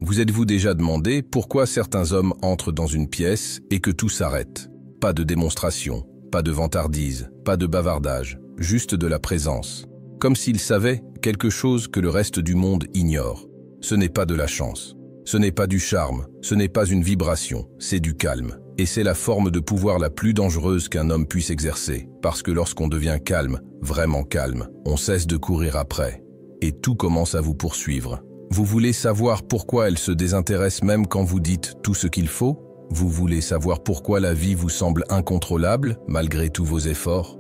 Vous êtes-vous déjà demandé pourquoi certains hommes entrent dans une pièce et que tout s'arrête? Pas de démonstration, pas de vantardise, pas de bavardage, juste de la présence. Comme s'ils savaient quelque chose que le reste du monde ignore. Ce n'est pas de la chance, ce n'est pas du charme, ce n'est pas une vibration, c'est du calme. Et c'est la forme de pouvoir la plus dangereuse qu'un homme puisse exercer, parce que lorsqu'on devient calme, vraiment calme, on cesse de courir après. Et tout commence à vous poursuivre. Vous voulez savoir pourquoi elle se désintéresse même quand vous dites tout ce qu'il faut? Vous voulez savoir pourquoi la vie vous semble incontrôlable, malgré tous vos efforts?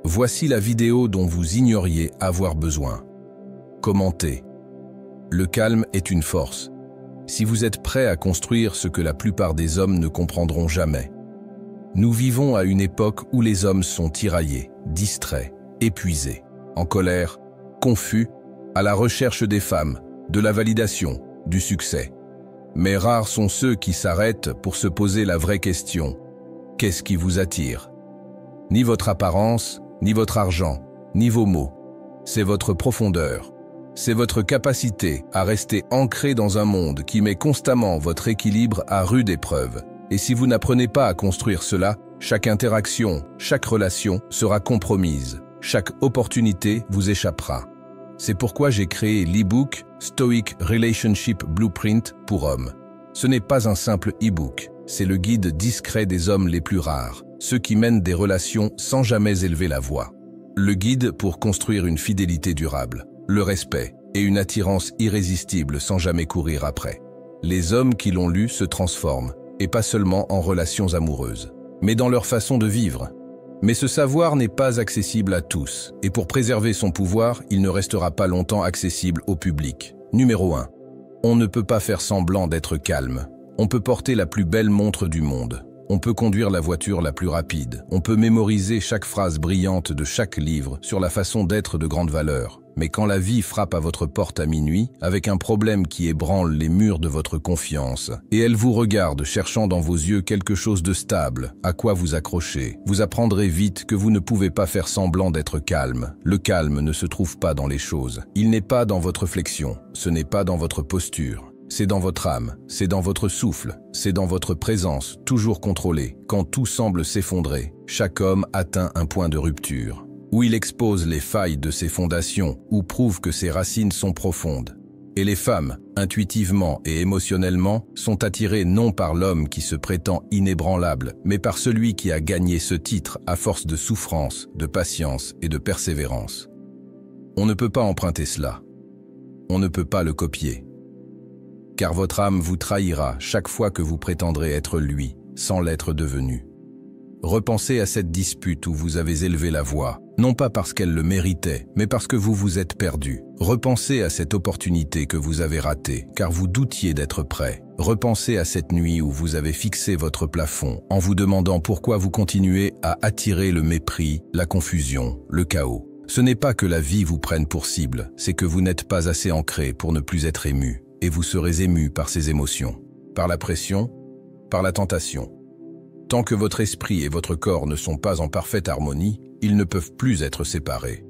Voici la vidéo dont vous ignoriez avoir besoin. Commentez. Le calme est une force. Si vous êtes prêt à construire ce que la plupart des hommes ne comprendront jamais. Nous vivons à une époque où les hommes sont tiraillés, distraits, épuisés, en colère, confus, à la recherche des femmes, de la validation, du succès. Mais rares sont ceux qui s'arrêtent pour se poser la vraie question. Qu'est-ce qui vous attire? Ni votre apparence, ni votre argent, ni vos mots. C'est votre profondeur. C'est votre capacité à rester ancré dans un monde qui met constamment votre équilibre à rude épreuve. Et si vous n'apprenez pas à construire cela, chaque interaction, chaque relation sera compromise. Chaque opportunité vous échappera. C'est pourquoi j'ai créé l'e-book Stoic Relationship Blueprint pour hommes. Ce n'est pas un simple e-book, c'est le guide discret des hommes les plus rares, ceux qui mènent des relations sans jamais élever la voix. Le guide pour construire une fidélité durable, le respect et une attirance irrésistible sans jamais courir après. Les hommes qui l'ont lu se transforment, et pas seulement en relations amoureuses, mais dans leur façon de vivre. Mais ce savoir n'est pas accessible à tous, et pour préserver son pouvoir, il ne restera pas longtemps accessible au public. Numéro 1. On ne peut pas faire semblant d'être calme. On peut porter la plus belle montre du monde. On peut conduire la voiture la plus rapide. On peut mémoriser chaque phrase brillante de chaque livre sur la façon d'être de grande valeur. Mais quand la vie frappe à votre porte à minuit, avec un problème qui ébranle les murs de votre confiance, et elle vous regarde cherchant dans vos yeux quelque chose de stable, à quoi vous accrocher, vous apprendrez vite que vous ne pouvez pas faire semblant d'être calme. Le calme ne se trouve pas dans les choses. Il n'est pas dans votre flexion, ce n'est pas dans votre posture. C'est dans votre âme, c'est dans votre souffle, c'est dans votre présence, toujours contrôlée. Quand tout semble s'effondrer, chaque homme atteint un point de rupture, où il expose les failles de ses fondations, ou prouve que ses racines sont profondes. Et les femmes, intuitivement et émotionnellement, sont attirées non par l'homme qui se prétend inébranlable, mais par celui qui a gagné ce titre à force de souffrance, de patience et de persévérance. On ne peut pas emprunter cela. On ne peut pas le copier. Car votre âme vous trahira chaque fois que vous prétendrez être lui, sans l'être devenu. Repensez à cette dispute où vous avez élevé la voix, non pas parce qu'elle le méritait, mais parce que vous vous êtes perdu. Repensez à cette opportunité que vous avez ratée, car vous doutiez d'être prêt. Repensez à cette nuit où vous avez fixé votre plafond, en vous demandant pourquoi vous continuez à attirer le mépris, la confusion, le chaos. Ce n'est pas que la vie vous prenne pour cible, c'est que vous n'êtes pas assez ancré pour ne plus être ému. Et vous serez ému par ces émotions, par la pression, par la tentation. Tant que votre esprit et votre corps ne sont pas en parfaite harmonie, ils ne peuvent plus être séparés.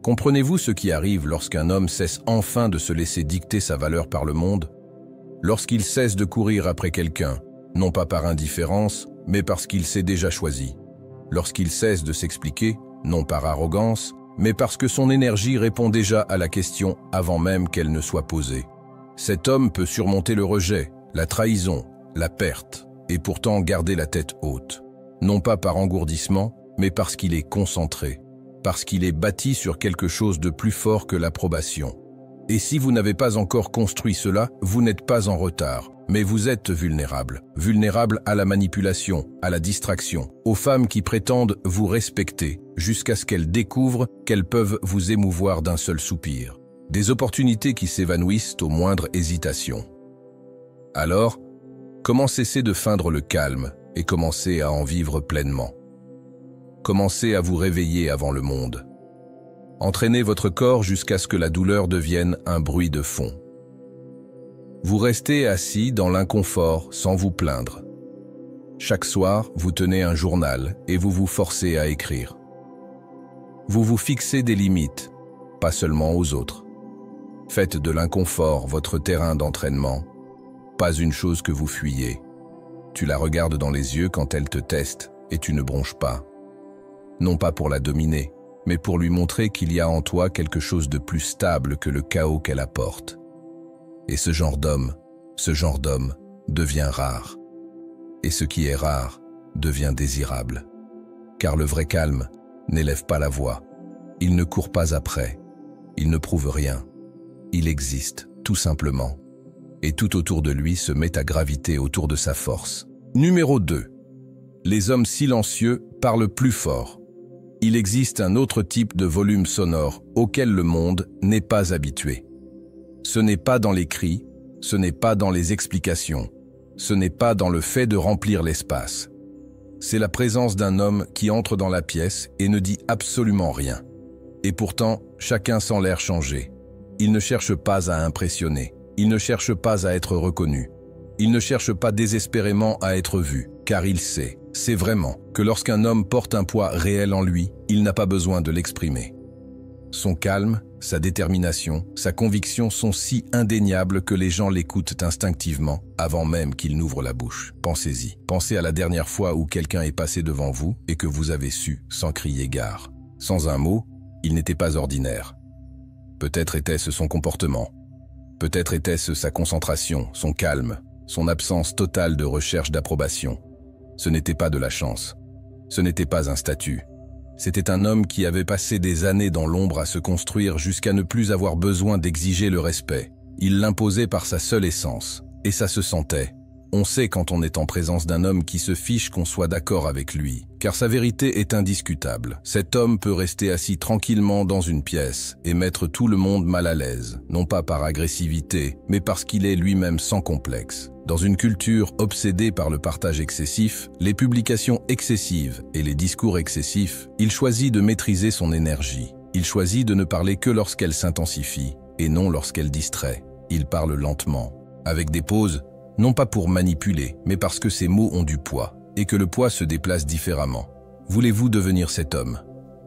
Comprenez-vous ce qui arrive lorsqu'un homme cesse enfin de se laisser dicter sa valeur par le monde? Lorsqu'il cesse de courir après quelqu'un, non pas par indifférence, mais parce qu'il s'est déjà choisi. Lorsqu'il cesse de s'expliquer, non par arrogance, mais parce que son énergie répond déjà à la question avant même qu'elle ne soit posée. Cet homme peut surmonter le rejet, la trahison, la perte, et pourtant garder la tête haute. Non pas par engourdissement, mais parce qu'il est concentré, parce qu'il est bâti sur quelque chose de plus fort que l'approbation. Et si vous n'avez pas encore construit cela, vous n'êtes pas en retard, mais vous êtes vulnérable. Vulnérable à la manipulation, à la distraction, aux femmes qui prétendent vous respecter, jusqu'à ce qu'elles découvrent qu'elles peuvent vous émouvoir d'un seul soupir. Des opportunités qui s'évanouissent aux moindres hésitations. Alors, comment cesser de feindre le calme et commencer à en vivre pleinement? Commencez à vous réveiller avant le monde. Entraînez votre corps jusqu'à ce que la douleur devienne un bruit de fond. Vous restez assis dans l'inconfort sans vous plaindre. Chaque soir, vous tenez un journal et vous vous forcez à écrire. Vous vous fixez des limites, pas seulement aux autres. Faites de l'inconfort votre terrain d'entraînement pas une chose que vous fuyez. Tu la regardes dans les yeux quand elle te teste et tu ne bronches pas. Non pas pour la dominer, mais pour lui montrer qu'il y a en toi quelque chose de plus stable que le chaos qu'elle apporte. Et ce genre d'homme devient rare. Et ce qui est rare devient désirable. Car le vrai calme n'élève pas la voix. Il ne court pas après. Il ne prouve rien. Il existe, tout simplement. Et tout autour de lui se met à graviter autour de sa force. Numéro 2. Les hommes silencieux parlent plus fort. Il existe un autre type de volume sonore auquel le monde n'est pas habitué. Ce n'est pas dans les cris, ce n'est pas dans les explications, ce n'est pas dans le fait de remplir l'espace. C'est la présence d'un homme qui entre dans la pièce et ne dit absolument rien. Et pourtant, chacun sent l'air changer. Il ne cherche pas à impressionner, il ne cherche pas à être reconnu. Il ne cherche pas désespérément à être vu, car il sait vraiment, que lorsqu'un homme porte un poids réel en lui, il n'a pas besoin de l'exprimer. Son calme, sa détermination, sa conviction sont si indéniables que les gens l'écoutent instinctivement, avant même qu'il n'ouvre la bouche. Pensez-y. Pensez à la dernière fois où quelqu'un est passé devant vous et que vous avez su, sans crier gare. Sans un mot, il n'était pas ordinaire. Peut-être était-ce son comportement. Peut-être était-ce sa concentration, son calme, son absence totale de recherche d'approbation. Ce n'était pas de la chance. Ce n'était pas un statut. C'était un homme qui avait passé des années dans l'ombre à se construire jusqu'à ne plus avoir besoin d'exiger le respect. Il l'imposait par sa seule essence. Et ça se sentait. On sait quand on est en présence d'un homme qui se fiche qu'on soit d'accord avec lui, car sa vérité est indiscutable. Cet homme peut rester assis tranquillement dans une pièce et mettre tout le monde mal à l'aise, non pas par agressivité, mais parce qu'il est lui-même sans complexe. Dans une culture obsédée par le partage excessif, les publications excessives et les discours excessifs, il choisit de maîtriser son énergie. Il choisit de ne parler que lorsqu'elle s'intensifie et non lorsqu'elle distrait. Il parle lentement, avec des pauses, non pas pour manipuler, mais parce que ses mots ont du poids, et que le poids se déplace différemment. Voulez-vous devenir cet homme?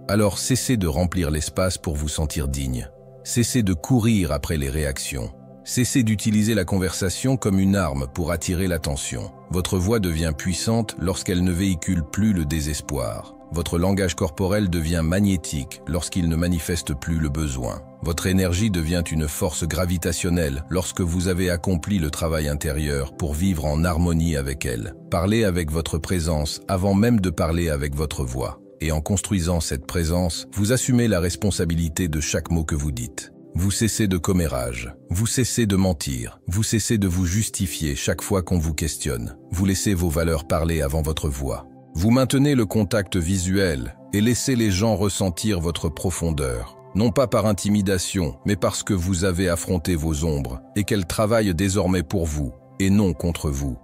Alors cessez de remplir l'espace pour vous sentir digne. Cessez de courir après les réactions. Cessez d'utiliser la conversation comme une arme pour attirer l'attention. Votre voix devient puissante lorsqu'elle ne véhicule plus le désespoir. Votre langage corporel devient magnétique lorsqu'il ne manifeste plus le besoin. Votre énergie devient une force gravitationnelle lorsque vous avez accompli le travail intérieur pour vivre en harmonie avec elle. Parlez avec votre présence avant même de parler avec votre voix. Et en construisant cette présence, vous assumez la responsabilité de chaque mot que vous dites. Vous cessez de commérage, vous cessez de mentir, vous cessez de vous justifier chaque fois qu'on vous questionne. Vous laissez vos valeurs parler avant votre voix. Vous maintenez le contact visuel et laissez les gens ressentir votre profondeur. Non pas par intimidation, mais parce que vous avez affronté vos ombres et qu'elles travaillent désormais pour vous et non contre vous.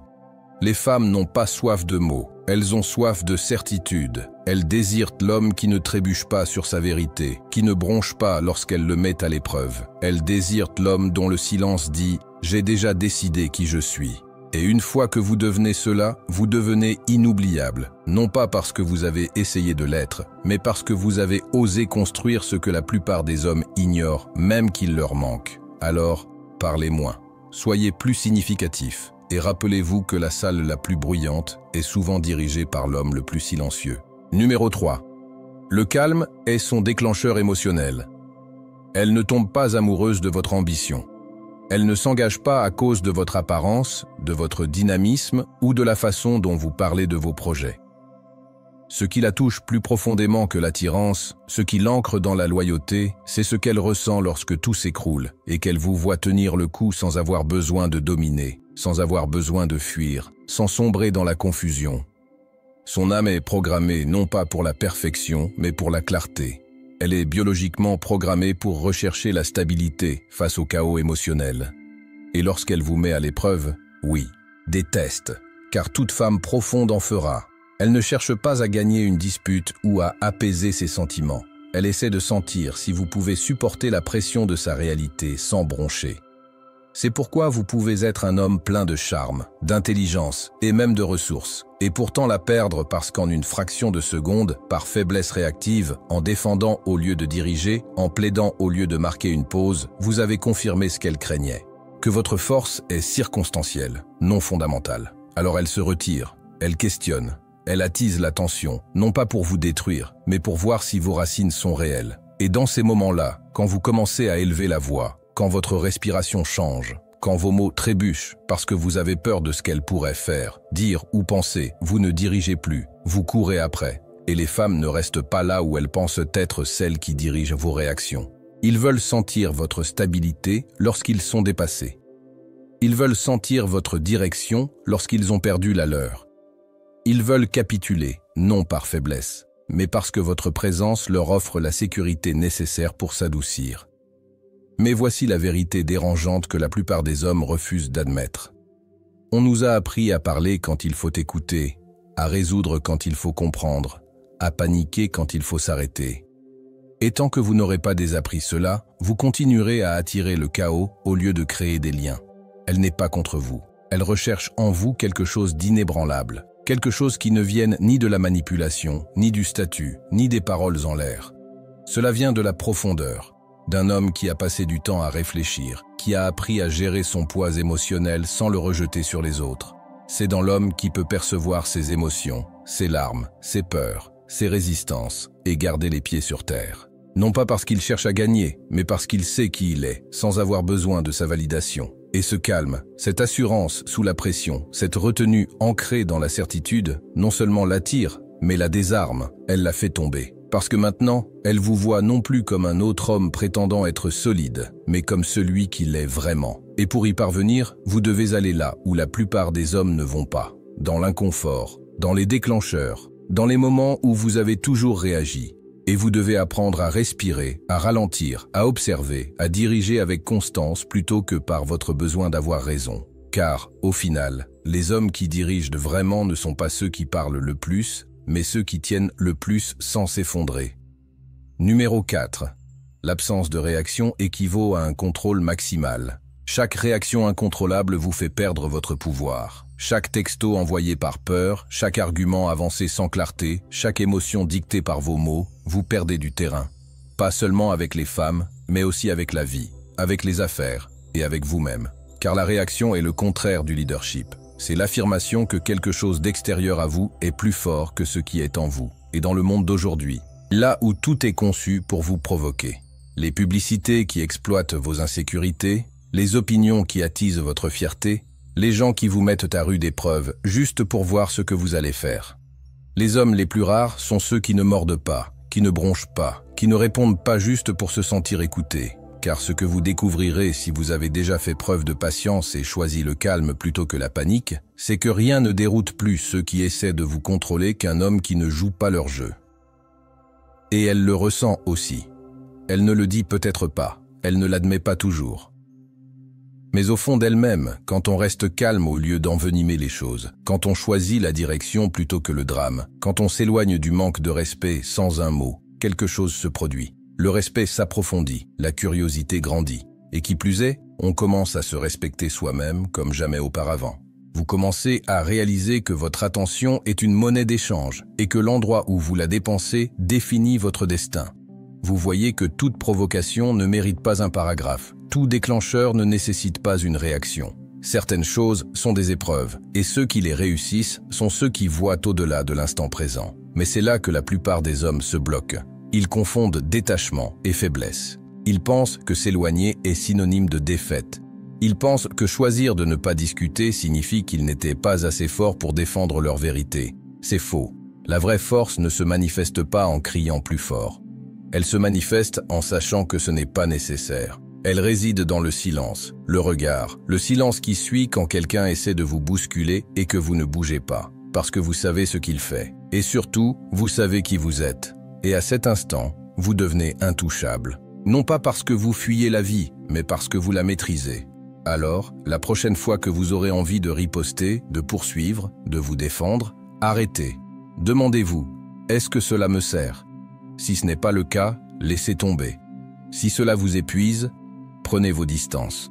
Les femmes n'ont pas soif de mots, elles ont soif de certitude. Elles désirent l'homme qui ne trébuche pas sur sa vérité, qui ne bronche pas lorsqu'elle le met à l'épreuve. Elles désirent l'homme dont le silence dit « J'ai déjà décidé qui je suis ». Et une fois que vous devenez cela, vous devenez inoubliable, non pas parce que vous avez essayé de l'être, mais parce que vous avez osé construire ce que la plupart des hommes ignorent, même qu'il leur manque. Alors, parlez moins, soyez plus significatif, et rappelez-vous que la salle la plus bruyante est souvent dirigée par l'homme le plus silencieux. Numéro 3. Le calme est son déclencheur émotionnel. Elle ne tombe pas amoureuse de votre ambition. Elle ne s'engage pas à cause de votre apparence, de votre dynamisme ou de la façon dont vous parlez de vos projets. Ce qui la touche plus profondément que l'attirance, ce qui l'ancre dans la loyauté, c'est ce qu'elle ressent lorsque tout s'écroule et qu'elle vous voit tenir le coup sans avoir besoin de dominer, sans avoir besoin de fuir, sans sombrer dans la confusion. Son âme est programmée non pas pour la perfection, mais pour la clarté. Elle est biologiquement programmée pour rechercher la stabilité face au chaos émotionnel. Et lorsqu'elle vous met à l'épreuve, oui, des tests, car toute femme profonde en fera. Elle ne cherche pas à gagner une dispute ou à apaiser ses sentiments. Elle essaie de sentir si vous pouvez supporter la pression de sa réalité sans broncher. C'est pourquoi vous pouvez être un homme plein de charme, d'intelligence et même de ressources, et pourtant la perdre parce qu'en une fraction de seconde, par faiblesse réactive, en défendant au lieu de diriger, en plaidant au lieu de marquer une pause, vous avez confirmé ce qu'elle craignait. que votre force est circonstancielle, non fondamentale. Alors elle se retire, elle questionne, elle attise l'attention, non pas pour vous détruire, mais pour voir si vos racines sont réelles. Et dans ces moments-là, quand vous commencez à élever la voix, quand votre respiration change, quand vos mots trébuchent parce que vous avez peur de ce qu'elle pourrait faire, dire ou penser, vous ne dirigez plus, vous courez après. Et les femmes ne restent pas là où elles pensent être celles qui dirigent vos réactions. Ils veulent sentir votre stabilité lorsqu'ils sont dépassés. Ils veulent sentir votre direction lorsqu'ils ont perdu la leur. Ils veulent capituler, non par faiblesse, mais parce que votre présence leur offre la sécurité nécessaire pour s'adoucir. Mais voici la vérité dérangeante que la plupart des hommes refusent d'admettre. On nous a appris à parler quand il faut écouter, à résoudre quand il faut comprendre, à paniquer quand il faut s'arrêter. Et tant que vous n'aurez pas désappris cela, vous continuerez à attirer le chaos au lieu de créer des liens. Elle n'est pas contre vous. Elle recherche en vous quelque chose d'inébranlable, quelque chose qui ne vienne ni de la manipulation, ni du statut, ni des paroles en l'air. Cela vient de la profondeur, d'un homme qui a passé du temps à réfléchir, qui a appris à gérer son poids émotionnel sans le rejeter sur les autres. C'est dans l'homme qui peut percevoir ses émotions, ses larmes, ses peurs, ses résistances, et garder les pieds sur terre. Non pas parce qu'il cherche à gagner, mais parce qu'il sait qui il est, sans avoir besoin de sa validation. Et ce calme, cette assurance sous la pression, cette retenue ancrée dans la certitude, non seulement l'attire, mais la désarme, elle la fait tomber. Parce que maintenant, elle vous voit non plus comme un autre homme prétendant être solide, mais comme celui qui l'est vraiment. Et pour y parvenir, vous devez aller là où la plupart des hommes ne vont pas, dans l'inconfort, dans les déclencheurs, dans les moments où vous avez toujours réagi. Et vous devez apprendre à respirer, à ralentir, à observer, à diriger avec constance plutôt que par votre besoin d'avoir raison. Car, au final, les hommes qui dirigent vraiment ne sont pas ceux qui parlent le plus, mais ceux qui tiennent le plus sans s'effondrer. Numéro 4. L'absence de réaction équivaut à un contrôle maximal. Chaque réaction incontrôlable vous fait perdre votre pouvoir. Chaque texto envoyé par peur, chaque argument avancé sans clarté, chaque émotion dictée par vos mots, vous perdez du terrain. Pas seulement avec les femmes, mais aussi avec la vie, avec les affaires et avec vous-même. Car la réaction est le contraire du leadership. C'est l'affirmation que quelque chose d'extérieur à vous est plus fort que ce qui est en vous. Et dans le monde d'aujourd'hui, là où tout est conçu pour vous provoquer. Les publicités qui exploitent vos insécurités, les opinions qui attisent votre fierté, les gens qui vous mettent à rude épreuve juste pour voir ce que vous allez faire. Les hommes les plus rares sont ceux qui ne mordent pas, qui ne bronchent pas, qui ne répondent pas juste pour se sentir écoutés. Car ce que vous découvrirez si vous avez déjà fait preuve de patience et choisi le calme plutôt que la panique, c'est que rien ne déroute plus ceux qui essaient de vous contrôler qu'un homme qui ne joue pas leur jeu. Et elle le ressent aussi. Elle ne le dit peut-être pas, elle ne l'admet pas toujours. Mais au fond d'elle-même, quand on reste calme au lieu d'envenimer les choses, quand on choisit la direction plutôt que le drame, quand on s'éloigne du manque de respect sans un mot, quelque chose se produit. Le respect s'approfondit, la curiosité grandit. Et qui plus est, on commence à se respecter soi-même comme jamais auparavant. Vous commencez à réaliser que votre attention est une monnaie d'échange et que l'endroit où vous la dépensez définit votre destin. Vous voyez que toute provocation ne mérite pas un paragraphe. Tout déclencheur ne nécessite pas une réaction. Certaines choses sont des épreuves, et ceux qui les réussissent sont ceux qui voient au-delà de l'instant présent. Mais c'est là que la plupart des hommes se bloquent. Ils confondent détachement et faiblesse. Ils pensent que s'éloigner est synonyme de défaite. Ils pensent que choisir de ne pas discuter signifie qu'ils n'étaient pas assez forts pour défendre leur vérité. C'est faux. La vraie force ne se manifeste pas en criant plus fort. Elle se manifeste en sachant que ce n'est pas nécessaire. Elle réside dans le silence, le regard, le silence qui suit quand quelqu'un essaie de vous bousculer et que vous ne bougez pas, parce que vous savez ce qu'il fait. Et surtout, vous savez qui vous êtes. Et à cet instant, vous devenez intouchable. Non pas parce que vous fuyez la vie, mais parce que vous la maîtrisez. Alors, la prochaine fois que vous aurez envie de riposter, de poursuivre, de vous défendre, arrêtez. Demandez-vous, est-ce que cela me sert ? Si ce n'est pas le cas, laissez tomber. Si cela vous épuise, prenez vos distances.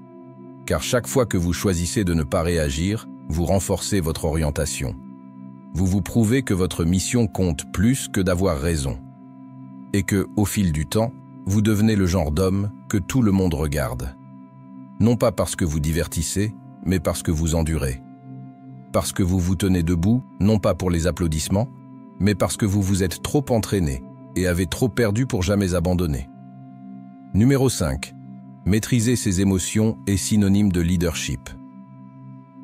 Car chaque fois que vous choisissez de ne pas réagir, vous renforcez votre orientation. Vous vous prouvez que votre mission compte plus que d'avoir raison. Et que, au fil du temps, vous devenez le genre d'homme que tout le monde regarde. non pas parce que vous divertissez, mais parce que vous endurez. Parce que vous vous tenez debout, non pas pour les applaudissements, mais parce que vous vous êtes trop entraîné et avez trop perdu pour jamais abandonner. Numéro 5. Maîtriser ses émotions est synonyme de leadership.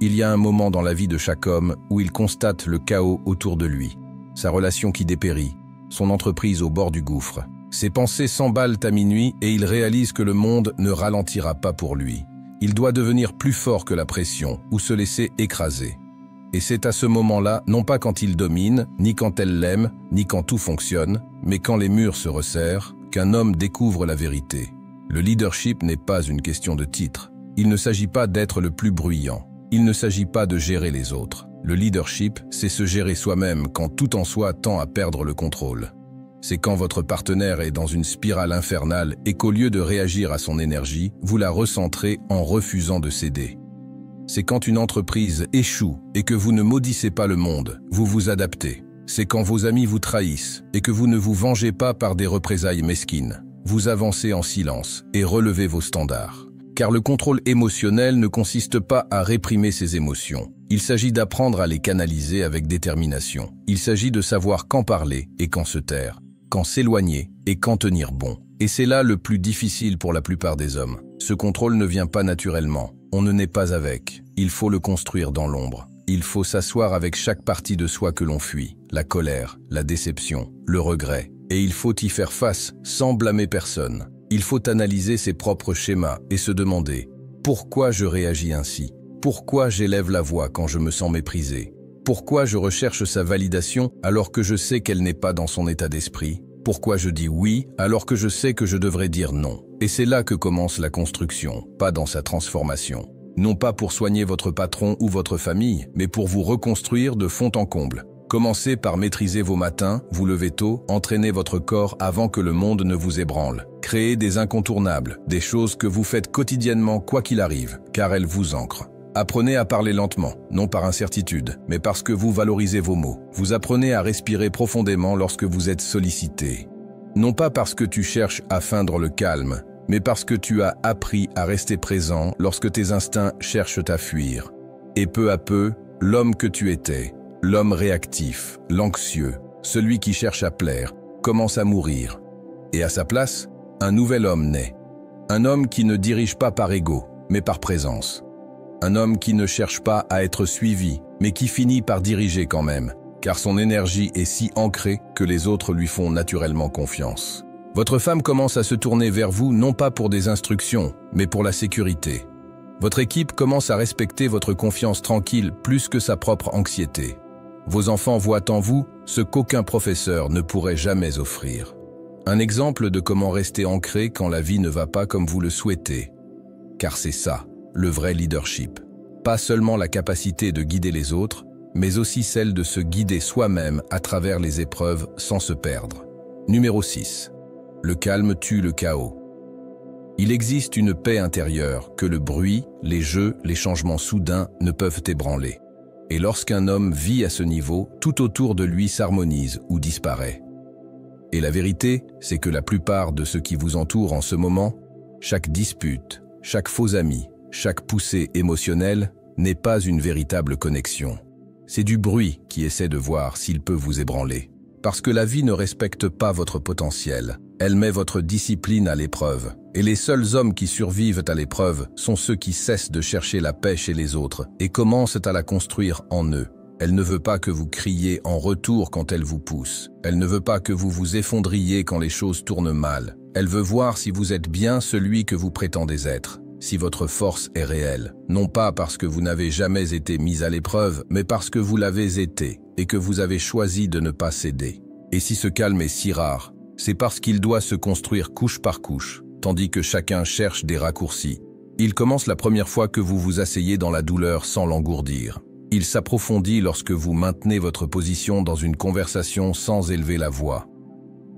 Il y a un moment dans la vie de chaque homme où il constate le chaos autour de lui, sa relation qui dépérit, son entreprise au bord du gouffre. Ses pensées s'emballent à minuit et il réalise que le monde ne ralentira pas pour lui. Il doit devenir plus fort que la pression ou se laisser écraser. Et c'est à ce moment-là, non pas quand il domine, ni quand elle l'aime, ni quand tout fonctionne, mais quand les murs se resserrent, qu'un homme découvre la vérité. Le leadership n'est pas une question de titre. Il ne s'agit pas d'être le plus bruyant. Il ne s'agit pas de gérer les autres. Le leadership, c'est se gérer soi-même quand tout en soi tend à perdre le contrôle. C'est quand votre partenaire est dans une spirale infernale et qu'au lieu de réagir à son énergie, vous la recentrez en refusant de céder. C'est quand une entreprise échoue et que vous ne maudissez pas le monde, vous vous adaptez. C'est quand vos amis vous trahissent et que vous ne vous vengez pas par des représailles mesquines. Vous avancez en silence et relevez vos standards. Car le contrôle émotionnel ne consiste pas à réprimer ses émotions. Il s'agit d'apprendre à les canaliser avec détermination. Il s'agit de savoir quand parler et quand se taire, quand s'éloigner et quand tenir bon. Et c'est là le plus difficile pour la plupart des hommes. Ce contrôle ne vient pas naturellement. On ne naît pas avec. Il faut le construire dans l'ombre. Il faut s'asseoir avec chaque partie de soi que l'on fuit, la colère, la déception, le regret. Et il faut y faire face sans blâmer personne. Il faut analyser ses propres schémas et se demander « Pourquoi je réagis ainsi ? Pourquoi j'élève la voix quand je me sens méprisé ? Pourquoi je recherche sa validation alors que je sais qu'elle n'est pas dans son état d'esprit ? Pourquoi je dis oui alors que je sais que je devrais dire non ? Et c'est là que commence la construction, pas dans sa transformation. Non pas pour soigner votre patron ou votre famille, mais pour vous reconstruire de fond en comble. Commencez par maîtriser vos matins, vous levez tôt, entraînez votre corps avant que le monde ne vous ébranle. Créez des incontournables, des choses que vous faites quotidiennement quoi qu'il arrive, car elles vous ancrent. Apprenez à parler lentement, non par incertitude, mais parce que vous valorisez vos mots. Vous apprenez à respirer profondément lorsque vous êtes sollicité. Non pas parce que tu cherches à feindre le calme, mais parce que tu as appris à rester présent lorsque tes instincts cherchent à fuir. Et peu à peu, l'homme que tu étais, l'homme réactif, l'anxieux, celui qui cherche à plaire, commence à mourir. Et à sa place, un nouvel homme naît. Un homme qui ne dirige pas par ego, mais par présence. Un homme qui ne cherche pas à être suivi, mais qui finit par diriger quand même, car son énergie est si ancrée que les autres lui font naturellement confiance. Votre femme commence à se tourner vers vous non pas pour des instructions, mais pour la sécurité. Votre équipe commence à respecter votre confiance tranquille plus que sa propre anxiété. Vos enfants voient en vous ce qu'aucun professeur ne pourrait jamais offrir. Un exemple de comment rester ancré quand la vie ne va pas comme vous le souhaitez. Car c'est ça, le vrai leadership. Pas seulement la capacité de guider les autres, mais aussi celle de se guider soi-même à travers les épreuves sans se perdre. Numéro 6. Le calme tue le chaos. Il existe une paix intérieure que le bruit, les jeux, les changements soudains ne peuvent ébranler. Et lorsqu'un homme vit à ce niveau, tout autour de lui s'harmonise ou disparaît. Et la vérité, c'est que la plupart de ceux qui vous entourent en ce moment, chaque dispute, chaque faux ami, chaque poussée émotionnelle n'est pas une véritable connexion. C'est du bruit qui essaie de voir s'il peut vous ébranler. Parce que la vie ne respecte pas votre potentiel. Elle met votre discipline à l'épreuve. Et les seuls hommes qui survivent à l'épreuve sont ceux qui cessent de chercher la paix chez les autres et commencent à la construire en eux. Elle ne veut pas que vous criez en retour quand elle vous pousse. Elle ne veut pas que vous vous effondriez quand les choses tournent mal. Elle veut voir si vous êtes bien celui que vous prétendez être, si votre force est réelle. Non pas parce que vous n'avez jamais été mis à l'épreuve, mais parce que vous l'avez été et que vous avez choisi de ne pas céder. Et si ce calme est si rare, c'est parce qu'il doit se construire couche par couche, tandis que chacun cherche des raccourcis. Il commence la première fois que vous vous asseyez dans la douleur sans l'engourdir. Il s'approfondit lorsque vous maintenez votre position dans une conversation sans élever la voix.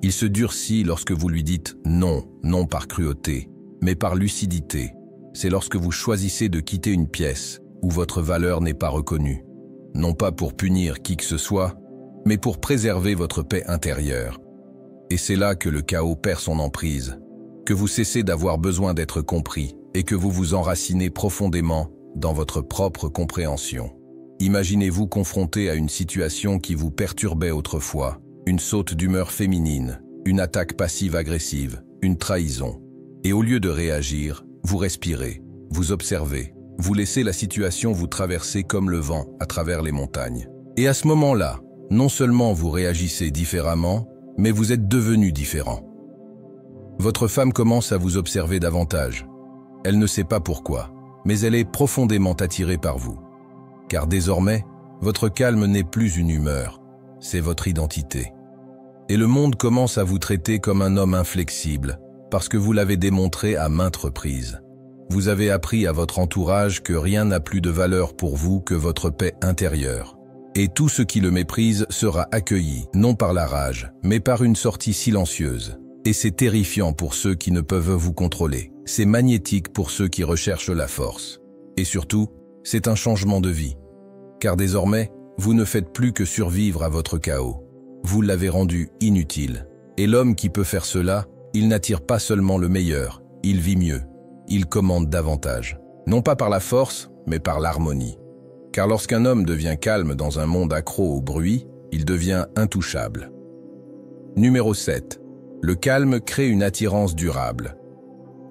Il se durcit lorsque vous lui dites non, non par cruauté, mais par lucidité. C'est lorsque vous choisissez de quitter une pièce où votre valeur n'est pas reconnue. Non pas pour punir qui que ce soit, mais pour préserver votre paix intérieure. Et c'est là que le chaos perd son emprise, que vous cessez d'avoir besoin d'être compris et que vous vous enracinez profondément dans votre propre compréhension. Imaginez-vous confronté à une situation qui vous perturbait autrefois, une saute d'humeur féminine, une attaque passive-agressive, une trahison. Et au lieu de réagir, vous respirez, vous observez, vous laissez la situation vous traverser comme le vent à travers les montagnes. Et à ce moment-là, non seulement vous réagissez différemment, mais vous êtes devenu différent. Votre femme commence à vous observer davantage. Elle ne sait pas pourquoi, mais elle est profondément attirée par vous. Car désormais, votre calme n'est plus une humeur, c'est votre identité. Et le monde commence à vous traiter comme un homme inflexible, parce que vous l'avez démontré à maintes reprises. Vous avez appris à votre entourage que rien n'a plus de valeur pour vous que votre paix intérieure. Et tout ce qui le méprise sera accueilli, non par la rage, mais par une sortie silencieuse. Et c'est terrifiant pour ceux qui ne peuvent vous contrôler. C'est magnétique pour ceux qui recherchent la force. Et surtout, c'est un changement de vie. Car désormais, vous ne faites plus que survivre à votre chaos. Vous l'avez rendu inutile. Et l'homme qui peut faire cela, il n'attire pas seulement le meilleur, il vit mieux. Il commande davantage. Non pas par la force, mais par l'harmonie. Car lorsqu'un homme devient calme dans un monde accro au bruit, il devient intouchable. Numéro 7. Le calme crée une attirance durable.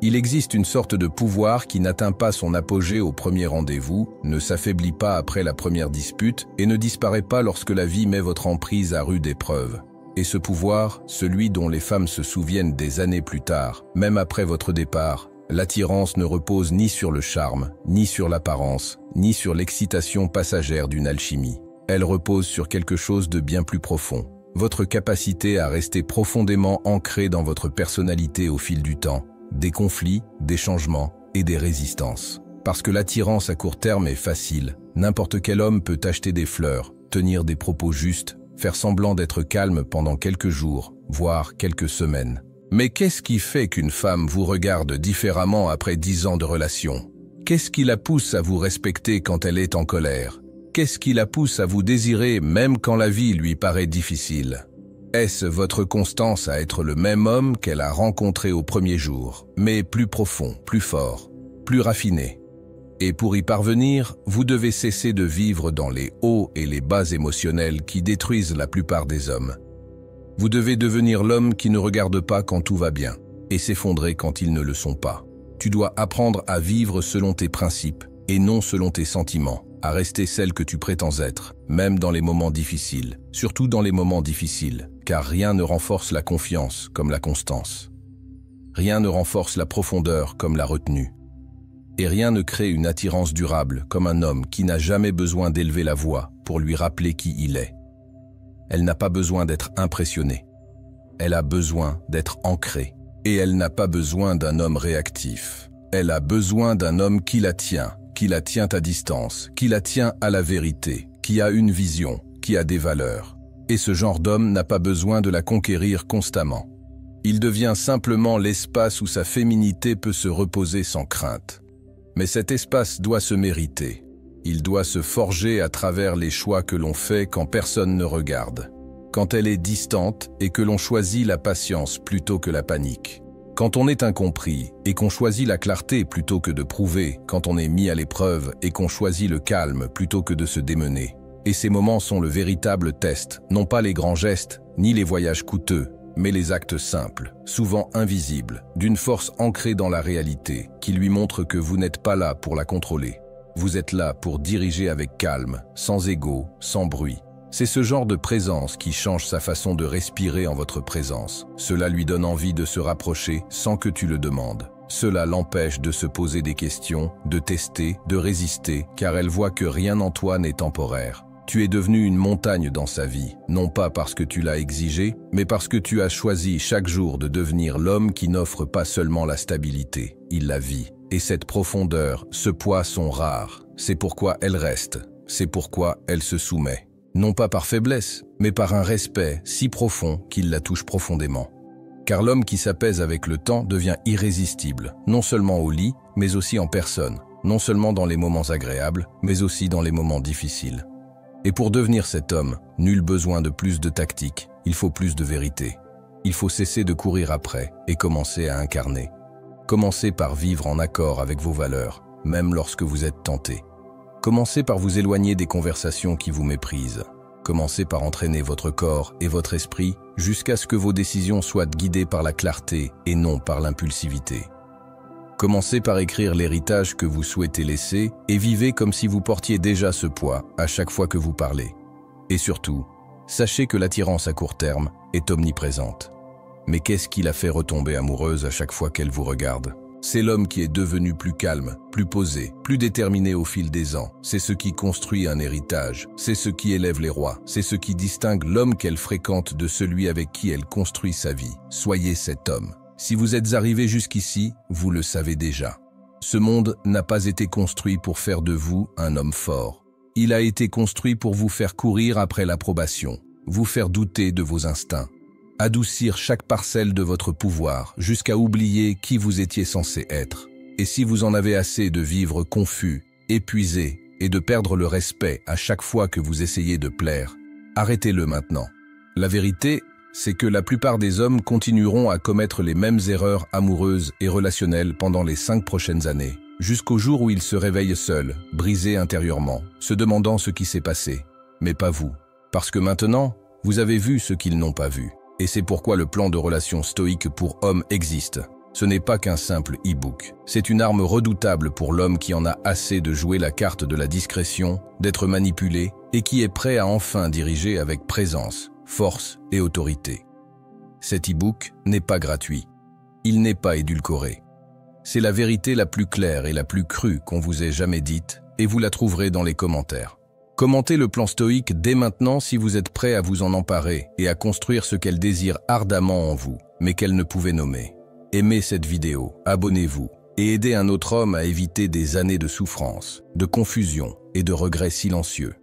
Il existe une sorte de pouvoir qui n'atteint pas son apogée au premier rendez-vous, ne s'affaiblit pas après la première dispute et ne disparaît pas lorsque la vie met votre emprise à rude épreuve. Et ce pouvoir, celui dont les femmes se souviennent des années plus tard, même après votre départ, l'attirance ne repose ni sur le charme, ni sur l'apparence, ni sur l'excitation passagère d'une alchimie. Elle repose sur quelque chose de bien plus profond. Votre capacité à rester profondément ancré dans votre personnalité au fil du temps, des conflits, des changements et des résistances. Parce que l'attirance à court terme est facile. N'importe quel homme peut acheter des fleurs, tenir des propos justes, faire semblant d'être calme pendant quelques jours, voire quelques semaines. Mais qu'est-ce qui fait qu'une femme vous regarde différemment après 10 ans de relation? Qu'est-ce qui la pousse à vous respecter quand elle est en colère? Qu'est-ce qui la pousse à vous désirer même quand la vie lui paraît difficile? Est-ce votre constance à être le même homme qu'elle a rencontré au premier jour, mais plus profond, plus fort, plus raffiné? Et pour y parvenir, vous devez cesser de vivre dans les hauts et les bas émotionnels qui détruisent la plupart des hommes. Vous devez devenir l'homme qui ne regarde pas quand tout va bien et s'effondrer quand ils ne le sont pas. Tu dois apprendre à vivre selon tes principes et non selon tes sentiments, à rester celle que tu prétends être, même dans les moments difficiles, surtout dans les moments difficiles, car rien ne renforce la confiance comme la constance. Rien ne renforce la profondeur comme la retenue. Et rien ne crée une attirance durable comme un homme qui n'a jamais besoin d'élever la voix pour lui rappeler qui il est. Elle n'a pas besoin d'être impressionnée. Elle a besoin d'être ancrée. Et elle n'a pas besoin d'un homme réactif. Elle a besoin d'un homme qui la tient à distance, qui la tient à la vérité, qui a une vision, qui a des valeurs. Et ce genre d'homme n'a pas besoin de la conquérir constamment. Il devient simplement l'espace où sa féminité peut se reposer sans crainte. Mais cet espace doit se mériter. Il doit se forger à travers les choix que l'on fait quand personne ne regarde. Quand elle est distante et que l'on choisit la patience plutôt que la panique. Quand on est incompris et qu'on choisit la clarté plutôt que de prouver, quand on est mis à l'épreuve et qu'on choisit le calme plutôt que de se démener. Et ces moments sont le véritable test, non pas les grands gestes, ni les voyages coûteux, mais les actes simples, souvent invisibles, d'une force ancrée dans la réalité, qui lui montre que vous n'êtes pas là pour la contrôler. Vous êtes là pour diriger avec calme, sans ego, sans bruit. C'est ce genre de présence qui change sa façon de respirer en votre présence. Cela lui donne envie de se rapprocher sans que tu le demandes. Cela l'empêche de se poser des questions, de tester, de résister, car elle voit que rien en toi n'est temporaire. Tu es devenu une montagne dans sa vie, non pas parce que tu l'as exigé, mais parce que tu as choisi chaque jour de devenir l'homme qui n'offre pas seulement la stabilité, il la vit. Et cette profondeur, ce poids sont rares. C'est pourquoi elle reste, c'est pourquoi elle se soumet. Non pas par faiblesse, mais par un respect si profond qu'il la touche profondément. Car l'homme qui s'apaise avec le temps devient irrésistible, non seulement au lit, mais aussi en personne, non seulement dans les moments agréables, mais aussi dans les moments difficiles. Et pour devenir cet homme, nul besoin de plus de tactique, il faut plus de vérité. Il faut cesser de courir après et commencer à incarner. Commencez par vivre en accord avec vos valeurs, même lorsque vous êtes tenté. Commencez par vous éloigner des conversations qui vous méprisent. Commencez par entraîner votre corps et votre esprit jusqu'à ce que vos décisions soient guidées par la clarté et non par l'impulsivité. Commencez par écrire l'héritage que vous souhaitez laisser et vivez comme si vous portiez déjà ce poids à chaque fois que vous parlez. Et surtout, sachez que l'attirance à court terme est omniprésente. Mais qu'est-ce qui la fait retomber amoureuse à chaque fois qu'elle vous regarde? C'est l'homme qui est devenu plus calme, plus posé, plus déterminé au fil des ans. C'est ce qui construit un héritage, c'est ce qui élève les rois, c'est ce qui distingue l'homme qu'elle fréquente de celui avec qui elle construit sa vie. Soyez cet homme. Si vous êtes arrivé jusqu'ici, vous le savez déjà. Ce monde n'a pas été construit pour faire de vous un homme fort. Il a été construit pour vous faire courir après l'approbation, vous faire douter de vos instincts, adoucir chaque parcelle de votre pouvoir jusqu'à oublier qui vous étiez censé être. Et si vous en avez assez de vivre confus, épuisé et de perdre le respect à chaque fois que vous essayez de plaire, arrêtez-le maintenant. La vérité, c'est que la plupart des hommes continueront à commettre les mêmes erreurs amoureuses et relationnelles pendant les 5 prochaines années, jusqu'au jour où ils se réveillent seuls, brisés intérieurement, se demandant ce qui s'est passé. Mais pas vous. Parce que maintenant, vous avez vu ce qu'ils n'ont pas vu. Et c'est pourquoi le plan de relation stoïque pour hommes existe. Ce n'est pas qu'un simple e-book. C'est une arme redoutable pour l'homme qui en a assez de jouer la carte de la discrétion, d'être manipulé, et qui est prêt à enfin diriger avec présence, force et autorité. Cet e-book n'est pas gratuit. Il n'est pas édulcoré. C'est la vérité la plus claire et la plus crue qu'on vous ait jamais dite, et vous la trouverez dans les commentaires. Commentez le plan stoïque dès maintenant si vous êtes prêt à vous en emparer et à construire ce qu'elle désire ardemment en vous, mais qu'elle ne pouvait nommer. Aimez cette vidéo, abonnez-vous et aidez un autre homme à éviter des années de souffrance, de confusion et de regrets silencieux.